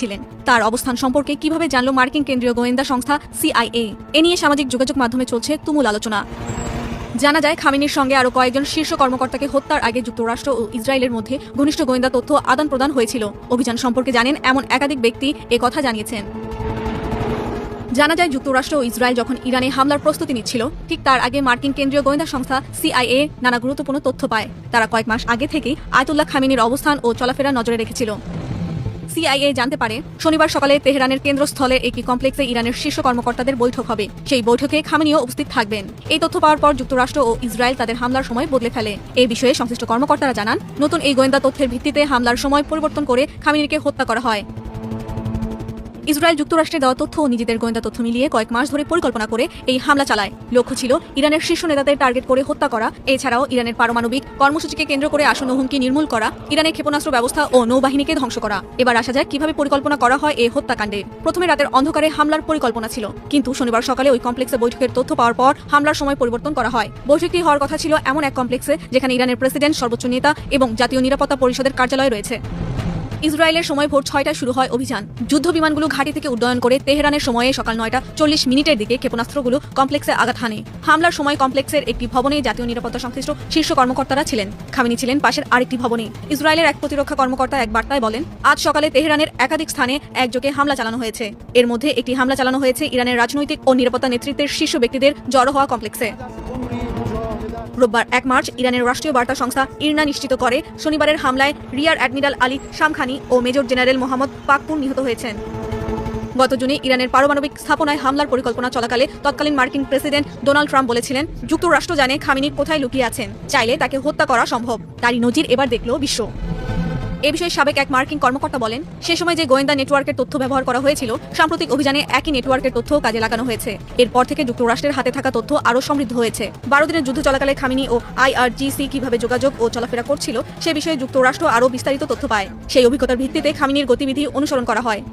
ছিলেন। তার অবস্থান সম্পর্কে কিভাবে জানল মার্কিন কেন্দ্রীয় গোয়েন্দা সংস্থা CIA? এ নিয়ে সামাজিক যোগাযোগ মাধ্যমে চলছে তুমুল আলোচনা। জানা যায়, খামেনির সঙ্গে আরও কয়েকজন শীর্ষ কর্মকর্তাকে হত্যার আগে যুক্তরাষ্ট্র ও ইসরায়েলের মধ্যে ঘনিষ্ঠ গোয়েন্দা তথ্য আদান প্রদান হয়েছিল। অভিযান সম্পর্কে জানেন এমন একাধিক ব্যক্তি কথা জানিয়েছেন। জানা যায়, যুক্তরাষ্ট্র ও ইসরায়েল যখন ইরানে হামলার প্রস্তুতি নিচ্ছিল, ঠিক তার আগে মার্কিন কেন্দ্রীয় গোয়েন্দা সংস্থা CIA নানা গুরুত্বপূর্ণ তথ্য পায়। তারা কয়েক মাস আগে থেকেই আয়াতুল্লাহ খামেনির অবস্থান ও চলাফেরা নজরে রেখেছিল। CIA জানতে পারে, শনিবার সকালে তেহরানের কেন্দ্রস্থলে একটি কমপ্লেক্সে ইরানের শীর্ষ কর্মকর্তাদের বৈঠক হবে। সেই বৈঠকে খামেনিও উপস্থিত থাকবেন। এই তথ্য পাওয়ার পর যুক্তরাষ্ট্র ও ইসরায়েল তাদের হামলার সময় বদলে ফেলে। এই বিষয়ে সংশ্লিষ্ট কর্মকর্তারা জানান, নতুন এই গোয়েন্দা তথ্যের ভিত্তিতে হামলার সময় পরিবর্তন করে খামেনিকে হত্যা করা হয়। ইসরায়েল যুক্তরাষ্ট্রের দেওয়া তথ্য ও নিজেদের গোয়েন্দা তথ্য মিলিয়ে কয়েক মাস ধরে পরিকল্পনা করে এই হামলা চালায়। লক্ষ্য ছিল ইরানের শীর্ষ নেতাদের টার্গেট করে হত্যা করা। এছাড়াও ইরানের পারমাণবিক কর্মসূচিকে কেন্দ্র করে আসন্ন হুমকি নির্মূল করা, ইরানের ক্ষেপণাস্ত্র ব্যবস্থা ও নৌবাহিনীকে ধ্বংস করা। এবার আসা যাক কিভাবে পরিকল্পনা করা হয় এই হত্যাকাণ্ডে। প্রথমে রাতের অন্ধকারে হামলার পরিকল্পনা ছিল, কিন্তু শনিবার সকালে ওই কমপ্লেক্সে বৈঠকের তথ্য পাওয়ার পর হামলার সময় পরিবর্তন করা হয়। বৈঠকটি হওয়ার কথা ছিল এমন এক কমপ্লেক্সে যেখানে ইরানের প্রেসিডেন্ট, সর্বোচ্চ নেতা এবং জাতীয় নিরাপত্তা পরিষদের কার্যালয় রয়েছে। ইসরায়েলের সময় ভোর 6টায় শুরু হয় অভিযান। যুদ্ধ বিমানগুলো ঘাঁটি থেকে উড্ডয়ন করে তেহরানের সময়ে সকাল 9:40 দিকে ক্ষেপণাস্ত্রগুলো কমপ্লেক্সে আঘাত হানে। হামলার সময় কমপ্লেক্সের একটি ভবনে জাতীয় নিরাপত্তা সংশ্লিষ্ট শীর্ষ কর্মকর্তারা ছিলেন। খামেনি ছিলেন পাশের আরেকটি ভবনে। ইসরায়েলের এক প্রতিরক্ষা কর্মকর্তা এক বার্তায় বলেন, আজ সকালে তেহরানের একাধিক স্থানে একযোগে হামলা চালানো হয়েছে। এর মধ্যে একটি হামলা চালানো হয়েছে ইরানের রাজনৈতিক ও নিরাপত্তা নেতৃত্বের শীর্ষ ব্যক্তিদের জড়ো হওয়া কমপ্লেক্সে। রোববার 1 মার্চ ইরানের রাষ্ট্রীয় বার্তা সংস্থা ইরনা নিশ্চিত করে, শনিবারের হামলায় রিয়ার অ্যাডমিরাল আলী শামখানি ও মেজর জেনারেল মোহাম্মদ পাকপুর নিহত হয়েছেন। গত জুনে ইরানের পারমাণবিক স্থাপনায় হামলার পরিকল্পনা চলাকালে তৎকালীন মার্কিন প্রেসিডেন্ট ডোনাল্ড ট্রাম্প বলেছিলেন, যুক্তরাষ্ট্র জানে খামেনি কোথায় লুকিয়ে আছেন, চাইলে তাকে হত্যা করা সম্ভব। তারই নজির এবার দেখল বিশ্ব। এ বিষয়ে সাবেক এক মার্কিন কর্মকর্তা বলেন, সে সময় যে গোয়েন্দা নেটওয়ার্কের তথ্য ব্যবহার করা হয়েছিল, সাম্প্রতিক অভিযানে একই নেটওয়ার্কের তথ্য কাজে লাগানো হয়েছে। এরপর থেকে যুক্তরাষ্ট্রের হাতে থাকা তথ্য আরও সমৃদ্ধ হয়েছে। 12 দিনের যুদ্ধ চলাকালে খামেনি ও IRGC কিভাবে যোগাযোগ ও চলাফেরা করছিল সে বিষয়ে যুক্তরাষ্ট্র আরও বিস্তারিত তথ্য পায়। সেই অভিজ্ঞতার ভিত্তিতে খামেনির গতিবিধি অনুসরণ করা হয়।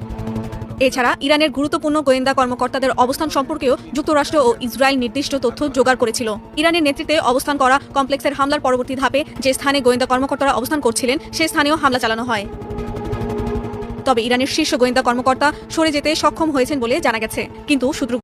এছাড়া ইরানের গুরুত্বপূর্ণ গোয়েন্দা কর্মকর্তাদের অবস্থান সম্পর্কেও যুক্তরাষ্ট্র ও ইসরায়েল নির্দিষ্ট তথ্য জোগাড় করেছিল। ইরানের নেতৃত্বে অবস্থান করা কমপ্লেক্সের হামলার পরবর্তী ধাপে যে স্থানে গোয়েন্দা কর্মকর্তারা অবস্থান করছিলেন সে স্থানেও হামলা চালানো হয়। তবে ইরানের শীর্ষ গোয়েন্দা কর্মকর্তা সরে যেতে সক্ষম হয়েছেন বলে জানা গেছে, কিন্তু সূত্র